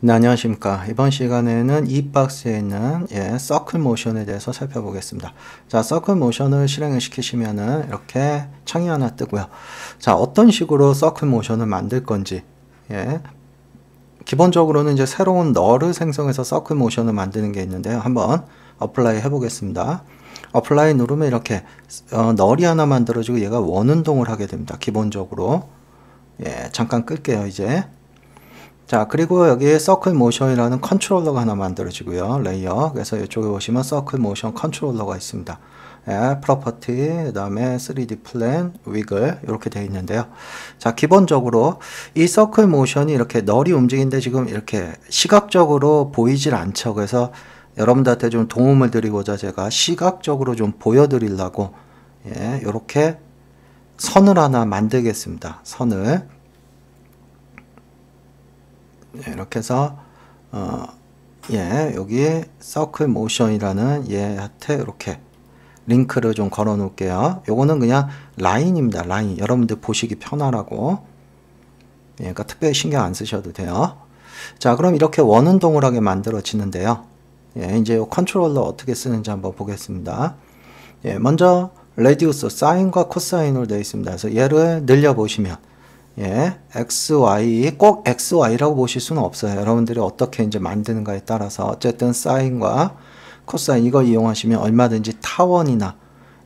네, 안녕하십니까. 이번 시간에는 이 박스에 있는 서클 모션에 대해서 살펴보겠습니다. 자, 서클 모션을 실행을 시키시면은 이렇게 창이 하나 뜨고요. 자, 어떤 식으로 서클 모션을 만들 건지, 기본적으로는 이제 새로운 널을 생성해서 서클 모션을 만드는 게 있는데요. 한번 어플라이 해보겠습니다. 어플라이 누르면 이렇게 널이 하나 만들어지고 얘가 원운동을 하게 됩니다. 기본적으로. 잠깐 끌게요, 이제. 자, 그리고 여기에 서클 모션이라는 컨트롤러가 하나 만들어지고요. 레이어. 그래서 이쪽에 보시면 서클 모션 컨트롤러가 있습니다. 프로퍼티, 그 다음에 3D 플랜, 위글 이렇게 되어 있는데요. 자, 기본적으로 이 서클 모션이 이렇게 널이 움직이는데 지금 이렇게 시각적으로 보이질 않죠. 그래서 여러분들한테 좀 도움을 드리고자 제가 시각적으로 좀 보여드리려고 이렇게 선을 하나 만들겠습니다. 선을. 이렇게 해서 여기에 서클 모션이라는 얘한테 이렇게 링크를 좀 걸어 놓을게요. 요거는 그냥 라인입니다. 라인. 여러분들 보시기 편하라고. 그러니까 특별히 신경 안 쓰셔도 돼요. 자, 그럼 이렇게 원운동을 하게 만들어지는데요. 이제 요 컨트롤러 어떻게 쓰는지 한번 보겠습니다. 먼저 레디우스 사인과 코사인으로 되어 있습니다. 그래서 얘를 늘려 보시면 XY, 꼭 XY라고 보실 수는 없어요. 여러분들이 어떻게 이제 만드는가에 따라서 어쨌든 사인과 코사인 이거 이용하시면 얼마든지 타원이나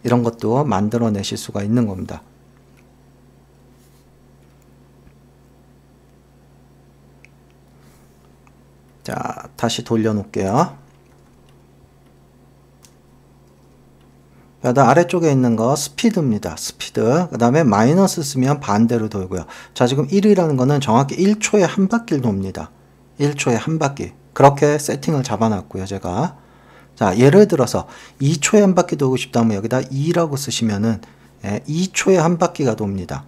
이런 것도 만들어내실 수가 있는 겁니다. 자, 다시 돌려놓을게요. 그다음 아래쪽에 있는 거 스피드입니다. 스피드. 그 다음에 마이너스 쓰면 반대로 돌고요. 자, 지금 1이라는 거는 정확히 1초에 한 바퀴를 돕니다. 1초에 한 바퀴. 그렇게 세팅을 잡아놨고요, 제가. 자, 예를 들어서 2초에 한 바퀴 돌고 싶다면 여기다 2라고 쓰시면은 2초에 한 바퀴가 돕니다.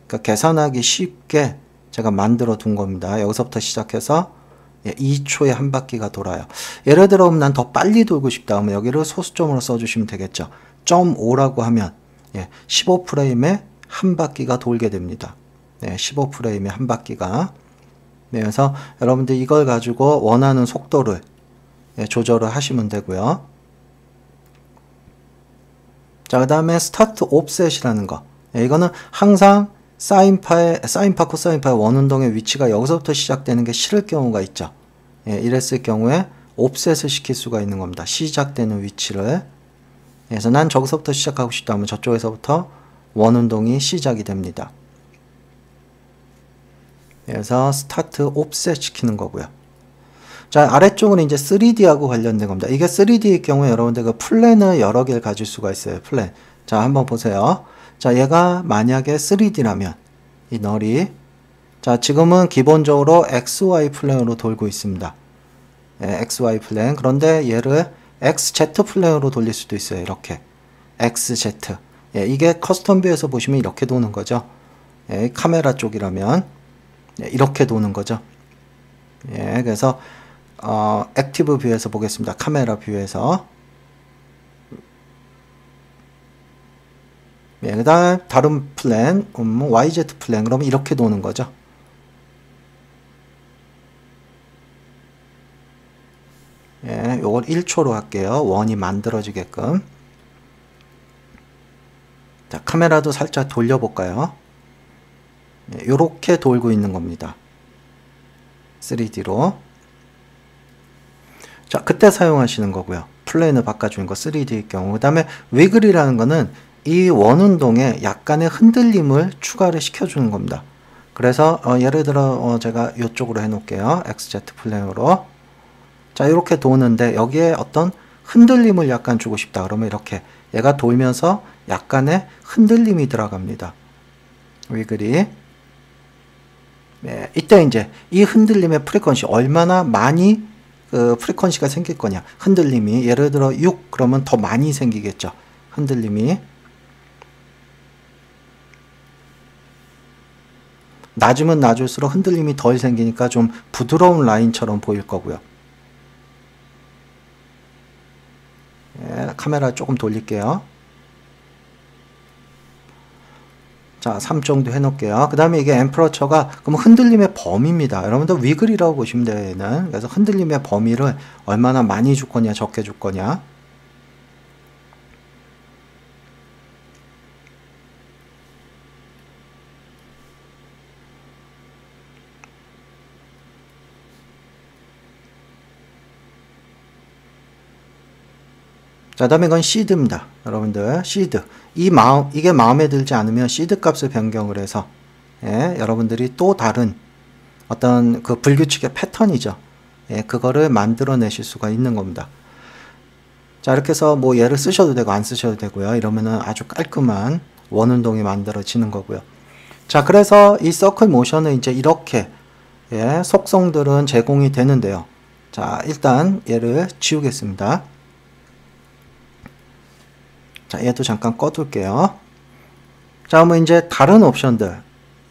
그러니까 계산하기 쉽게 제가 만들어 둔 겁니다. 여기서부터 시작해서 2초에 한 바퀴가 돌아요. 예를 들어 난 더 빨리 돌고 싶다 하면 여기를 소수점으로 써주시면 되겠죠. 0.5라고 하면 15프레임에 한 바퀴가 돌게 됩니다. 15프레임에 한 바퀴가. 그래서 여러분들 이걸 가지고 원하는 속도를 조절을 하시면 되고요. 자, 그 다음에 스타트 옵셋이라는 거. 이거는 항상 사인파, 코사인파의 원운동의 위치가 여기서부터 시작되는 게 싫을 경우가 있죠. 이랬을 경우에 옵셋을 시킬 수가 있는 겁니다. 시작되는 위치를. 그래서 난 저기서부터 시작하고 싶다면 저쪽에서부터 원운동이 시작이 됩니다. 그래서 스타트 옵셋 시키는 거고요. 자, 아래쪽은 이제 3D하고 관련된 겁니다. 이게 3D일 경우에 여러분들 그 플랜을 여러 개를 가질 수가 있어요. 플랜. 자, 한번 보세요. 자, 얘가 만약에 3D라면 이 널이 자, 지금은 기본적으로 XY 플랜으로 돌고 있습니다. XY 플랜. 그런데 얘를 XZ 플랜으로 돌릴 수도 있어요. 이렇게. XZ. 이게 커스텀 뷰에서 보시면 이렇게 도는 거죠. 카메라 쪽이라면 이렇게 도는 거죠. 그래서 액티브 뷰에서 보겠습니다. 카메라 뷰에서. 그 다음 다른 플랜, YZ 플랜, 그러면 이렇게 도는 거죠. 요걸 1초로 할게요. 원이 만들어지게끔. 자, 카메라도 살짝 돌려볼까요? 요렇게 돌고 있는 겁니다. 3D로. 자, 그때 사용하시는 거고요. 플랜을 바꿔주는 거 3D일 경우. 그 다음에 위글이라는 거는 이 원운동에 약간의 흔들림을 추가를 시켜주는 겁니다. 그래서 예를 들어 제가 이쪽으로 해놓을게요. XZ 플랜으로. 자, 이렇게 도는데 여기에 어떤 흔들림을 약간 주고 싶다. 그러면 이렇게 얘가 돌면서 약간의 흔들림이 들어갑니다. 위글이. 이때 이제 이 흔들림의 프리퀀시 얼마나 많이 프리퀀시가 생길 거냐. 흔들림이 예를 들어 6 그러면 더 많이 생기겠죠. 흔들림이. 낮으면 낮을수록 흔들림이 덜 생기니까 좀 부드러운 라인처럼 보일 거고요. 카메라 조금 돌릴게요. 자, 3 정도 해놓을게요. 그 다음에 이게 엠프러처가 그럼 흔들림의 범위입니다. 여러분들 위글이라고 보시면 돼요. 얘는. 그래서 흔들림의 범위를 얼마나 많이 줄 거냐, 적게 줄 거냐. 자, 다음에 이건 시드입니다. 여러분들, 시드. 이게 마음에 들지 않으면 시드 값을 변경을 해서, 예, 여러분들이 또 다른 어떤 그 불규칙의 패턴이죠. 예, 그거를 만들어내실 수가 있는 겁니다. 자, 이렇게 해서 뭐 얘를 쓰셔도 되고 안 쓰셔도 되고요. 이러면은 아주 깔끔한 원운동이 만들어지는 거고요. 자, 그래서 이 서클 모션은 이제 이렇게, 예, 속성들은 제공이 되는데요. 자, 일단 얘를 지우겠습니다. 자, 얘도 잠깐 꺼둘게요. 자, 그러면 이제 다른 옵션들,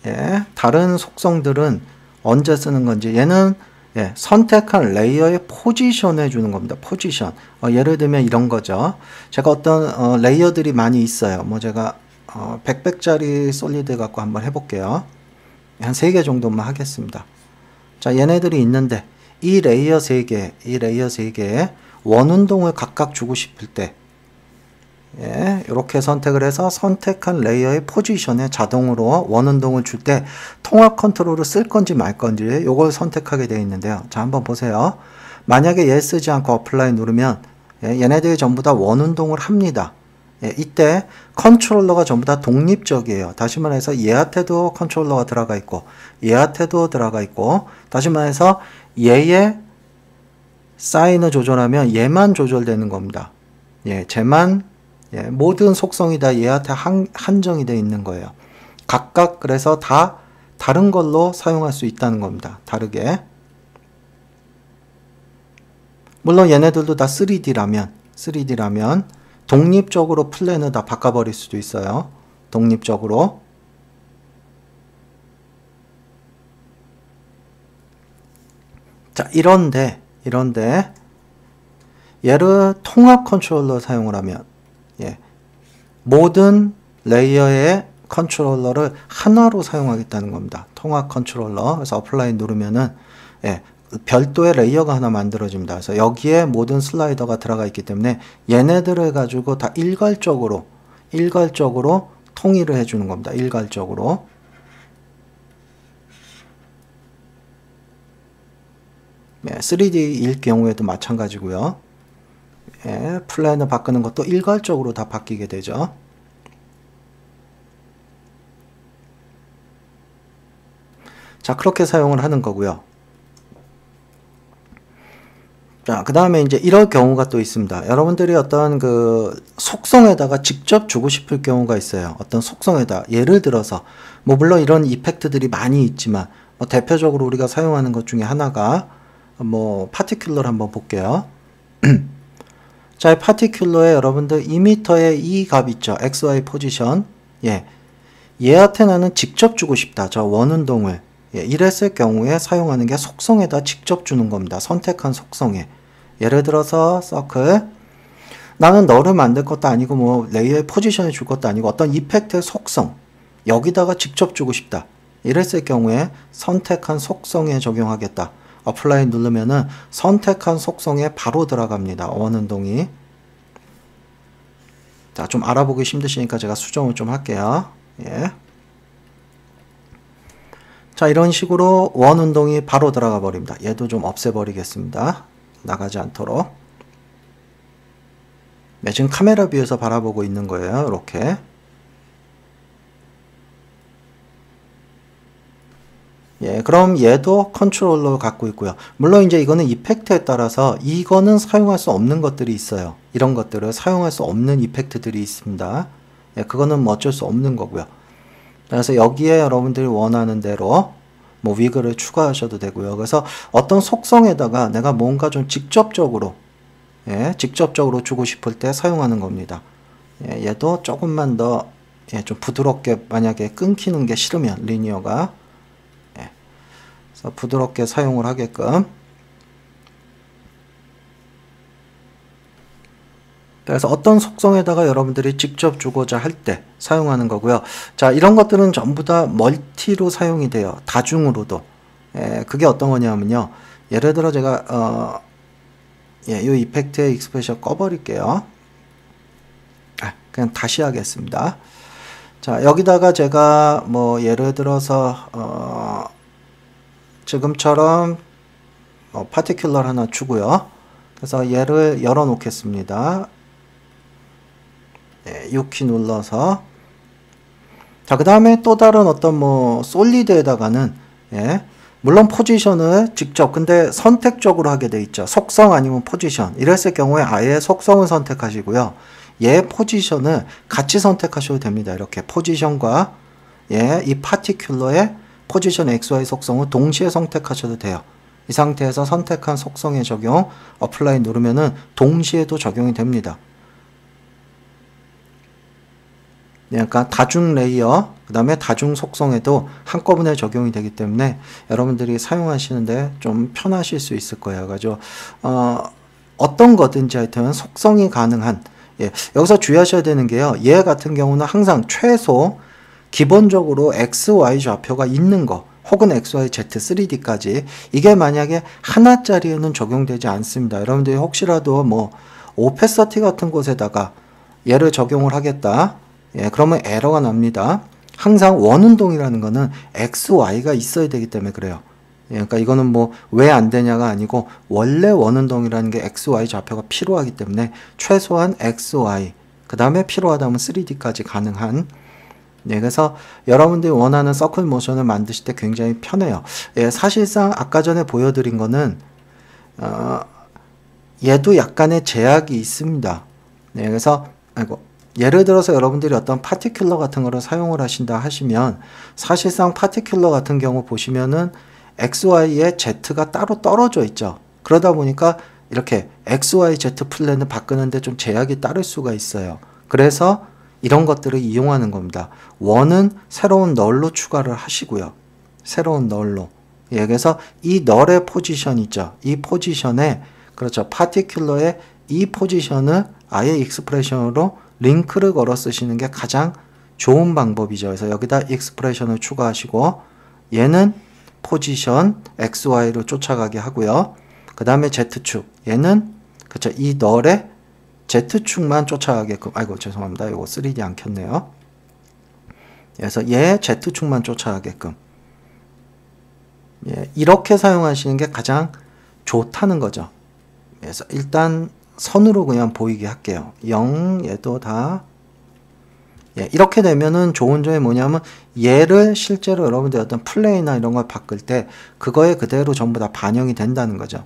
예, 다른 속성들은 언제 쓰는 건지, 얘는, 예, 선택한 레이어의 포지션 해주는 겁니다. 포지션. 예를 들면 이런 거죠. 제가 어떤 레이어들이 많이 있어요. 뭐 제가 100짜리 솔리드 갖고 한번 해볼게요. 한 3개 정도만 하겠습니다. 자, 얘네들이 있는데 이 레이어 3개에 원운동을 각각 주고 싶을 때, 예, 이렇게 선택을 해서 선택한 레이어의 포지션에 자동으로 원운동을 줄 때 통합 컨트롤을 쓸 건지 말 건지 이걸 선택하게 되어 있는데요. 자, 한번 보세요. 만약에 얘 쓰지 않고 어플라이 누르면, 예, 얘네들이 전부 다 원운동을 합니다. 예, 이때 컨트롤러가 전부 다 독립적이에요. 다시 말해서 얘한테도 컨트롤러가 들어가 있고 얘한테도 들어가 있고, 다시 말해서 얘의 사인을 조절하면 얘만 조절되는 겁니다. 예, 쟤만, 예, 모든 속성이 다 얘한테 한정이 되어 있는 거예요. 각각 그래서 다 다른 걸로 사용할 수 있다는 겁니다. 다르게. 물론 얘네들도 다 3D라면 독립적으로 플랜을 다 바꿔버릴 수도 있어요. 독립적으로. 자, 이런데 얘를 통합 컨트롤러 사용을 하면, 예, 모든 레이어의 컨트롤러를 하나로 사용하겠다는 겁니다. 통합 컨트롤러. 그래서 어플라이 누르면은, 예, 별도의 레이어가 하나 만들어집니다. 그래서 여기에 모든 슬라이더가 들어가 있기 때문에 얘네들을 가지고 다 일괄적으로 통일을 해주는 겁니다. 일괄적으로. 예, 3D일 경우에도 마찬가지고요. 예, 플랜을 바꾸는 것도 일괄적으로 다 바뀌게 되죠. 자, 그렇게 사용을 하는 거고요. 자, 그 다음에 이제 이럴 경우가 또 있습니다. 여러분들이 어떤 그 속성에다가 직접 주고 싶을 경우가 있어요. 어떤 속성에다. 예를 들어서, 뭐 물론 이런 이펙트들이 많이 있지만, 뭐 대표적으로 우리가 사용하는 것 중에 하나가, 뭐 파티큘러를 한번 볼게요. 자, 파티큘러에 여러분들 2m의 이 값 있죠. XY 포지션. 예, 얘한테 나는 직접 주고 싶다. 저 원운동을. 예, 이랬을 경우에 사용하는 게 속성에다 직접 주는 겁니다. 선택한 속성에. 예를 들어서 서클. 나는 너를 만들 것도 아니고 뭐 레이어의 포지션에 줄 것도 아니고 어떤 이펙트의 속성. 여기다가 직접 주고 싶다. 이랬을 경우에 선택한 속성에 적용하겠다. 어플라이 누르면은 선택한 속성에 바로 들어갑니다. 원운동이. 자, 좀 알아보기 힘드시니까 제가 수정을 좀 할게요. 예. 자, 이런 식으로 원운동이 바로 들어가 버립니다. 얘도 좀 없애버리겠습니다. 나가지 않도록. 네, 지금 카메라 뷰에서 바라보고 있는 거예요. 이렇게. 예, 그럼 얘도 컨트롤러 갖고 있고요. 물론 이제 이거는 이펙트에 따라서 이거는 사용할 수 없는 것들이 있어요. 이런 것들을 사용할 수 없는 이펙트들이 있습니다. 예, 그거는 뭐 어쩔 수 없는 거고요. 그래서 여기에 여러분들이 원하는 대로 뭐 위글을 추가하셔도 되고요. 그래서 어떤 속성에다가 내가 뭔가 좀 직접적으로, 예, 직접적으로 주고 싶을 때 사용하는 겁니다. 예, 얘도 조금만 더, 예, 좀 부드럽게, 만약에 끊기는 게 싫으면 리니어가, 예, 그래서 부드럽게 사용을 하게끔. 그래서 어떤 속성에다가 여러분들이 직접 주고자 할 때 사용하는 거고요. 자, 이런 것들은 전부 다 멀티로 사용이 돼요. 다중으로도. 그게 어떤 거냐면요. 예를 들어 제가 이 이펙트의 익스프레션 꺼버릴게요. 그냥 다시 하겠습니다. 자, 여기다가 제가 뭐 예를 들어서 지금처럼 파티큘러 하나 주고요. 그래서 얘를 열어 놓겠습니다. 6키 눌러서. 자, 그 다음에 또 다른 어떤 뭐 솔리드에다가는 물론 포지션을 직접 근데 선택적으로 하게 돼 있죠. 속성 아니면 포지션. 이랬을 경우에 아예 속성을 선택하시고요. 얘 포지션을 같이 선택하셔도 됩니다. 이렇게 포지션과 이 파티큘러의 포지션 XY 속성을 동시에 선택하셔도 돼요. 이 상태에서 선택한 속성의 적용, 어플라이 누르면은 동시에도 적용이 됩니다. 그러니까 다중 레이어, 그 다음에 다중 속성에도 한꺼번에 적용이 되기 때문에 여러분들이 사용하시는데 좀 편하실 수 있을 거예요. 그래서 어떤 거든지 하여튼 속성이 가능한, 여기서 주의하셔야 되는 게요. 얘 같은 경우는 항상 최소 기본적으로 XY 좌표가 있는 거, 혹은 XY, Z, 3D까지 이게 만약에 하나짜리에는 적용되지 않습니다. 여러분들이 혹시라도 뭐 오페서티 같은 곳에다가 얘를 적용을 하겠다. 그러면 에러가 납니다. 항상 원운동이라는 거는 XY가 있어야 되기 때문에 그래요. 그러니까 이거는 뭐 왜 안 되냐가 아니고 원래 원운동이라는 게 XY 좌표가 필요하기 때문에 최소한 XY, 그 다음에 필요하다면 3D까지 가능한, 그래서 여러분들이 원하는 서클 모션을 만드실 때 굉장히 편해요. 사실상 아까 전에 보여드린 거는 얘도 약간의 제약이 있습니다. 그래서 예를 들어서 여러분들이 어떤 파티큘러 같은 거를 사용을 하신다 하시면 사실상 파티큘러 같은 경우 보시면은 XY에 Z가 따로 떨어져 있죠. 그러다 보니까 이렇게 XY, Z 플랜을 바꾸는데 좀 제약이 따를 수가 있어요. 그래서 이런 것들을 이용하는 겁니다. 원은 새로운 널로 추가를 하시고요. 새로운 널로. 그래서 이 널의 포지션 있죠. 이 포지션에, 그렇죠. 파티큘러의 이 포지션을 아예 익스프레션으로 링크를 걸어 쓰시는 게 가장 좋은 방법이죠. 그래서 여기다 익스프레션을 추가하시고 얘는 포지션 XY로 쫓아가게 하고요. 그 다음에 Z축. 얘는 그렇죠. 이 널의 Z축만 쫓아가게끔, 아이고 죄송합니다. 이거 3D 안 켰네요. 그래서 얘 Z축만 쫓아가게끔, 이렇게 사용하시는 게 가장 좋다는 거죠. 그래서 일단 선으로 그냥 보이게 할게요. 0 얘도 다 이렇게 되면은 좋은 점이 뭐냐면 얘를 실제로 여러분들 어떤 플레이나 이런 걸 바꿀 때 그거에 그대로 전부 다 반영이 된다는 거죠.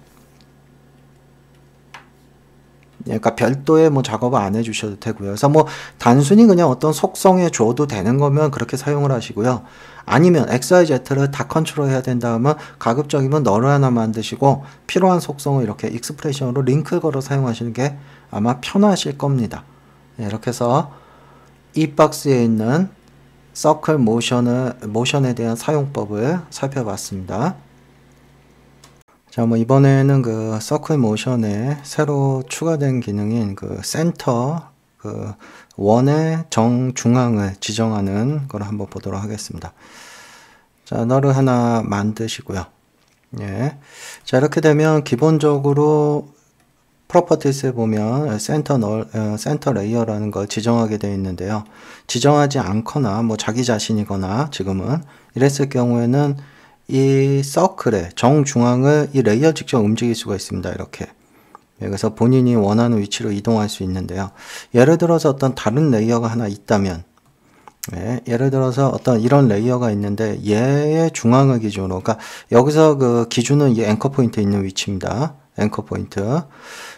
그러니까 별도의 뭐 작업을 안 해주셔도 되고요. 그래서 뭐 단순히 그냥 어떤 속성에 줘도 되는 거면 그렇게 사용을 하시고요. 아니면 XYZ를 다 컨트롤해야 된다면 가급적이면 널을 하나 만드시고 필요한 속성을 이렇게 익스프레션으로 링크 걸어 사용하시는 게 아마 편하실 겁니다. 이렇게 해서 이 박스에 있는 서클 모션에 대한 사용법을 살펴봤습니다. 자, 뭐 이번에는 그 서클 모션에 새로 추가된 기능인 그 센터, 그 원의 정중앙을 지정하는 걸 한번 보도록 하겠습니다. 자, 너를 하나 만드시고요. 자, 이렇게 되면 기본적으로 프로퍼티스에 보면 센터 레이어라는 걸 지정하게 되어 있는데요. 지정하지 않거나 뭐 자기 자신이거나 지금은 이랬을 경우에는 이 서클의 정중앙을 이 레이어 직접 움직일 수가 있습니다. 이렇게. 그래서 본인이 원하는 위치로 이동할 수 있는데요. 예를 들어서 어떤 다른 레이어가 하나 있다면, 예를 들어서 어떤 이런 레이어가 있는데 얘의 중앙을 기준으로, 그러니까 여기서 그 기준은 이 앵커 포인트에 있는 위치입니다. 앵커 포인트.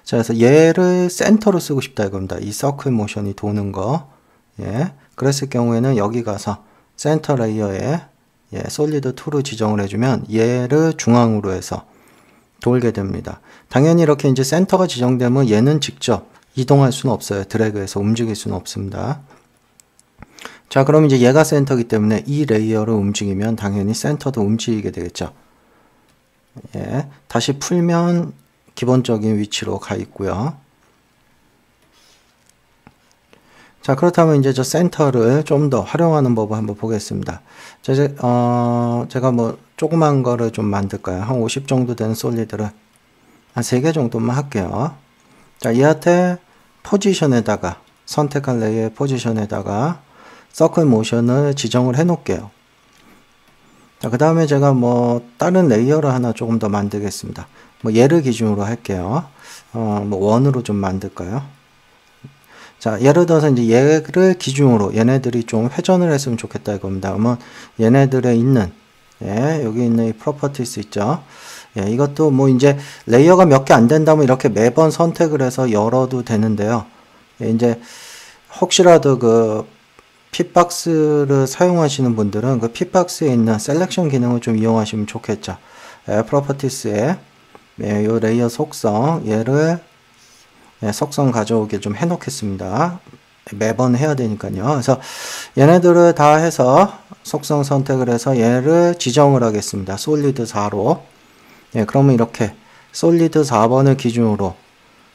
자, 그래서 얘를 센터로 쓰고 싶다 이겁니다. 이 서클 모션이 도는 거. 그랬을 경우에는 여기 가서 센터 레이어에 솔리드 2로 지정을 해주면 얘를 중앙으로 해서 돌게 됩니다. 당연히 이렇게 이제 센터가 지정되면 얘는 직접 이동할 수는 없어요. 드래그해서 움직일 수는 없습니다. 자, 그럼 이제 얘가 센터이기 때문에 이 레이어를 움직이면 당연히 센터도 움직이게 되겠죠. 다시 풀면 기본적인 위치로 가 있고요. 자, 그렇다면 이제 저 센터를 좀 더 활용하는 법을 한번 보겠습니다. 제가 뭐 조그만 거를 좀 만들까요? 한 50 정도 되는 솔리드를 한 3개 정도만 할게요. 자, 얘한테 포지션에다가 선택한 레이어의 포지션에다가 서클 모션을 지정을 해 놓을게요. 자, 그 다음에 제가 뭐 다른 레이어를 하나 조금 더 만들겠습니다. 뭐 얘를 기준으로 할게요. 뭐 원으로 좀 만들까요? 자, 예를 들어서 이제 얘를 기준으로 얘네들이 좀 회전을 했으면 좋겠다 이겁니다. 그러면 얘네들에 있는 여기 있는 이 프로퍼티스 있죠. 이것도 뭐 이제 레이어가 몇 개 안 된다면 이렇게 매번 선택을 해서 열어도 되는데요. 이제 혹시라도 그 핏박스를 사용하시는 분들은 그 핏박스에 있는 셀렉션 기능을 좀 이용하시면 좋겠죠. 프로퍼티스에 요 레이어 속성 얘를 속성 가져오게 좀 해놓겠습니다. 매번 해야 되니까요. 그래서 얘네들을 다 해서 속성 선택을 해서 얘를 지정을 하겠습니다. 솔리드 4로. 그러면 이렇게 솔리드 4번을 기준으로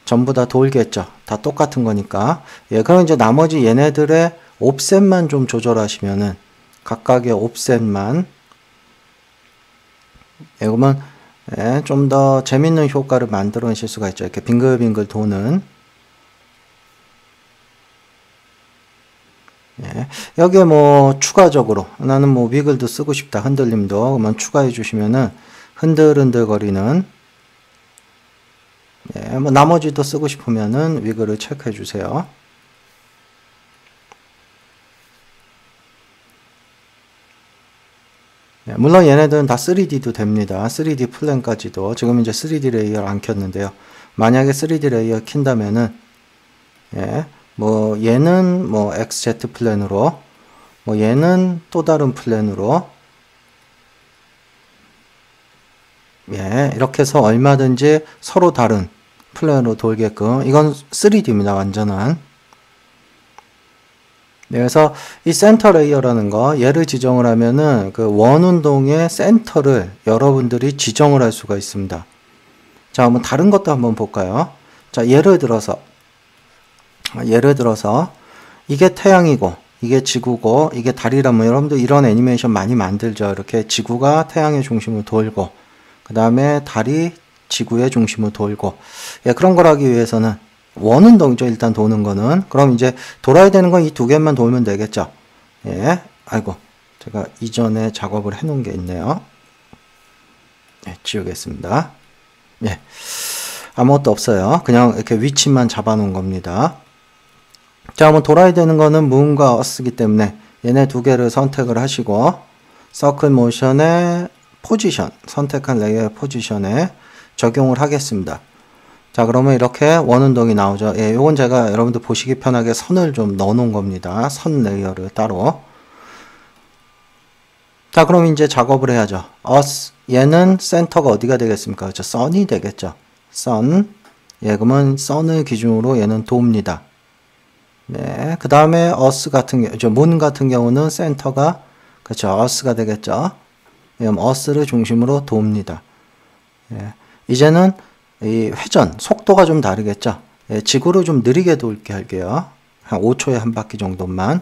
전부 다 돌겠죠. 다 똑같은 거니까. 그럼 이제 나머지 얘네들의 옵셋만 좀 조절하시면은 각각의 옵셋만 그러면 좀 더 재밌는 효과를 만들어내실 수가 있죠. 이렇게 빙글빙글 도는 여기에 뭐 추가적으로 나는 뭐 위글도 쓰고 싶다 흔들림도 그러면 추가해 주시면은 흔들흔들거리는 뭐 나머지도 쓰고 싶으면은 위글을 체크해 주세요. 물론 얘네들은 다 3D도 됩니다. 3D 플랜까지도. 지금 이제 3D 레이어를 안 켰는데요. 만약에 3D 레이어 킨다면은, 뭐, 얘는 뭐, XZ 플랜으로, 뭐, 얘는 또 다른 플랜으로, 이렇게 해서 얼마든지 서로 다른 플랜으로 돌게끔. 이건 3D입니다. 완전한. 그래서 이 센터 레이어라는 거 얘를 지정을 하면은 그 원운동의 센터를 여러분들이 지정을 할 수가 있습니다. 자, 한번 다른 것도 한번 볼까요? 자, 예를 들어서 이게 태양이고 이게 지구고 이게 달이라면 여러분들 이런 애니메이션 많이 만들죠. 이렇게 지구가 태양의 중심을 돌고 그 다음에 달이 지구의 중심을 돌고 그런 걸 하기 위해서는 원운동이죠. 일단 도는 거는. 그럼 이제 돌아야 되는 건 이 두 개만 돌면 되겠죠. 아이고. 제가 이전에 작업을 해 놓은 게 있네요. 지우겠습니다. 아무것도 없어요. 그냥 이렇게 위치만 잡아 놓은 겁니다. 자, 한번 돌아야 되는 거는 문과 어스기 때문에 얘네 두 개를 선택을 하시고 서클 모션의 포지션, 선택한 레이어의 포지션에 적용을 하겠습니다. 자, 그러면 이렇게 원운동이 나오죠. 요건 제가 여러분들 보시기 편하게 선을 좀 넣어 놓은 겁니다. 선 레이어를 따로. 자, 그럼 이제 작업을 해야죠. 얘는 센터가 어디가 되겠습니까? 그렇죠. 선이 되겠죠. 선. 그러면 선을 기준으로 얘는 도입니다. 그 다음에 같은 경우, 문 같은 경우는 센터가, 그렇죠. 가 되겠죠. 그럼 를 중심으로 도입니다. 이제는 이 회전, 속도가 좀 다르겠죠. 지구를 좀 느리게 돌게 할게요. 한 5초에 한 바퀴 정도만.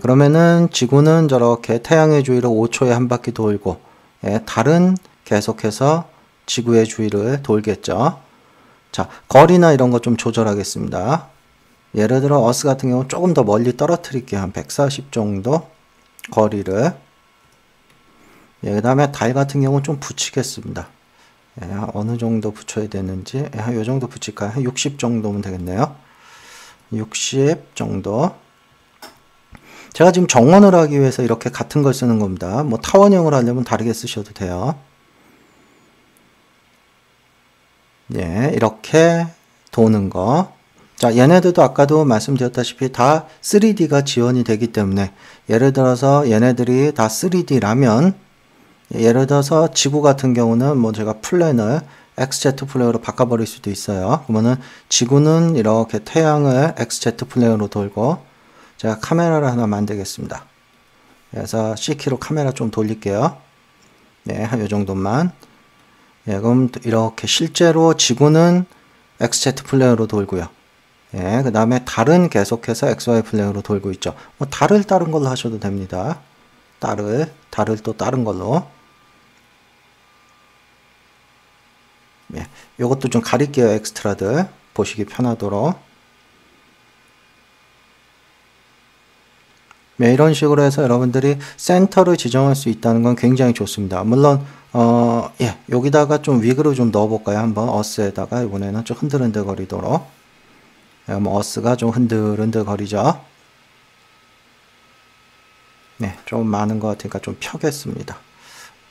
그러면은 지구는 저렇게 태양의 주위를 5초에 한 바퀴 돌고, 달은 계속해서 지구의 주위를 돌겠죠. 자, 거리나 이런 거 좀 조절하겠습니다. 예를 들어 어스 같은 경우 조금 더 멀리 떨어뜨릴게요. 한 140 정도 거리를. 그 다음에 달 같은 경우 좀 붙이겠습니다. 어느 정도 붙여야 되는지 한 요 정도 붙일까요? 한 60 정도면 되겠네요. 60 정도. 제가 지금 정원을 하기 위해서 이렇게 같은 걸 쓰는 겁니다. 뭐 타원형을 하려면 다르게 쓰셔도 돼요. 이렇게 도는 거. 자, 얘네들도 아까도 말씀드렸다시피 다 3D가 지원이 되기 때문에 예를 들어서 얘네들이 다 3D라면 예를 들어서 지구 같은 경우는 뭐 제가 플랜을 XZ 플레이어로 바꿔버릴 수도 있어요. 그러면은 지구는 이렇게 태양을 XZ 플레이어로 돌고 제가 카메라를 하나 만들겠습니다. 그래서 C키로 카메라 좀 돌릴게요. 한 요 정도만. 그럼 이렇게 실제로 지구는 XZ 플레이어로 돌고요. 예, 그 다음에 달은 계속해서 XY 플레이로 돌고 있죠. 뭐 달을 다른 걸로 하셔도 됩니다. 달을 또 다른 걸로. 예, 요것도 좀 가릴게요. 엑스트라들 보시기 편하도록. 네, 이런 식으로 해서 여러분들이 센터를 지정할 수 있다는 건 굉장히 좋습니다. 물론 예, 여기다가 좀 위그를 좀 넣어볼까요? 한번 어스에다가 이번에는 좀 흔들흔들 거리도록. 예, 뭐 어스가 좀 흔들흔들 거리죠. 네, 좀 많은 것 같으니까 좀 펴겠습니다.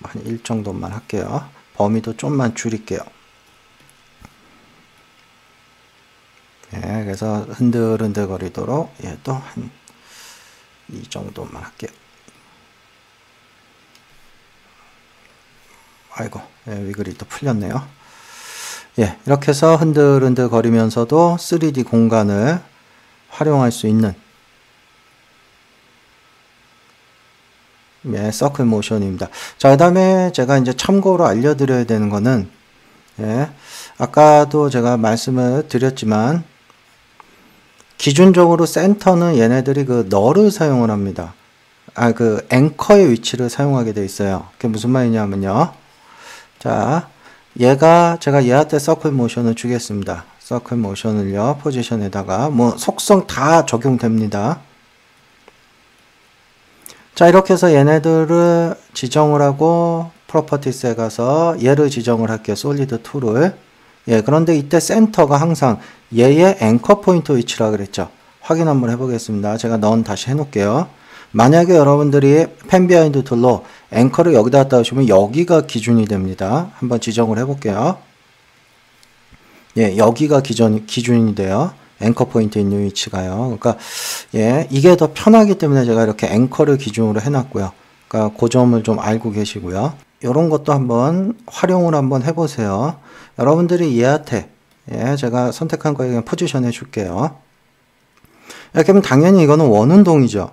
한 1 정도만 할게요. 범위도 좀만 줄일게요. 예, 그래서 흔들흔들 거리도록, 예, 또 한 이 정도만 할게요. 아이고, 예, 위글이 또 풀렸네요. 예, 이렇게 해서 흔들흔들 거리면서도 3D 공간을 활용할 수 있는, 예, 서클 모션입니다. 자, 그 다음에 제가 이제 참고로 알려드려야 되는 거는, 예, 아까도 제가 말씀을 드렸지만, 기준적으로 센터는 얘네들이 그 널을 사용을 합니다. 그 앵커의 위치를 사용하게 돼 있어요. 그게 무슨 말이냐면요. 자, 제가 얘한테 서클 모션을 주겠습니다. 서클 모션을요, 포지션에다가, 뭐, 속성 다 적용됩니다. 자, 이렇게 해서 얘네들을 지정을 하고, 프로퍼티스에 가서 얘를 지정을 할게요. 솔리드 2를. 예, 그런데 이때 센터가 항상 얘의 앵커 포인트 위치라 그랬죠. 확인 한번 해보겠습니다. 제가 넌 다시 해놓을게요. 만약에 여러분들이 펜 비하인드 툴로 앵커를 여기다 갖다 주시면 여기가 기준이 됩니다. 한번 지정을 해볼게요. 예, 여기가 기준이 돼요. 앵커 포인트 있는 위치가요. 그러니까, 예, 이게 더 편하기 때문에 제가 이렇게 앵커를 기준으로 해놨고요. 그러니까 그 점을 좀 알고 계시고요. 이런 것도 한번 활용을 한번 해보세요. 여러분들이 얘한테, 예, 제가 선택한 거에 그냥 포지션 해줄게요. 이렇게 하면 당연히 이거는 원운동이죠.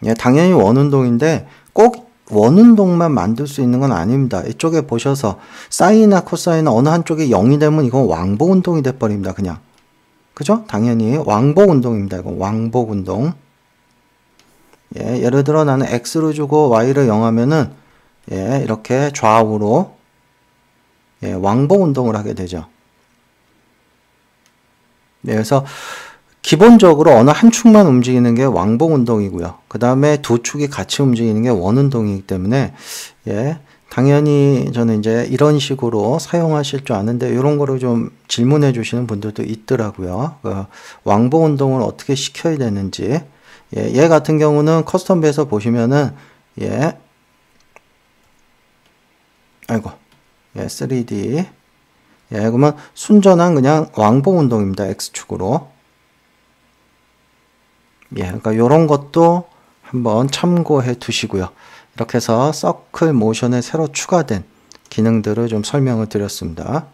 예, 당연히 원운동인데 꼭 원운동만 만들 수 있는 건 아닙니다. 이쪽에 보셔서 사인이나 코사인 어느 한쪽이 0이 되면 이건 왕복 운동이 돼버립니다. 그냥. 그죠? 당연히 왕복 운동입니다. 이건 왕복 운동. 예, 예를 들어 나는 X를 주고 Y를 0 하면은, 예, 이렇게 좌우로, 예, 왕복 운동을 하게 되죠. 네, 그래서 기본적으로 어느 한 축만 움직이는 게 왕복 운동이고요. 그 다음에 두 축이 같이 움직이는 게 원 운동이기 때문에, 예, 당연히 저는 이제 이런 식으로 사용하실 줄 아는데 이런 거를 좀 질문해 주시는 분들도 있더라고요. 왕복 운동을 어떻게 시켜야 되는지. 예, 얘 같은 경우는 커스텀비에서 보시면은, 예, 아이고, 예, 3D. 예, 그러면 순전한 그냥 왕복 운동입니다. X축으로. 예, 그러니까 요런 것도 한번 참고해 두시고요. 이렇게 해서 서클 모션에 새로 추가된 기능들을 좀 설명을 드렸습니다.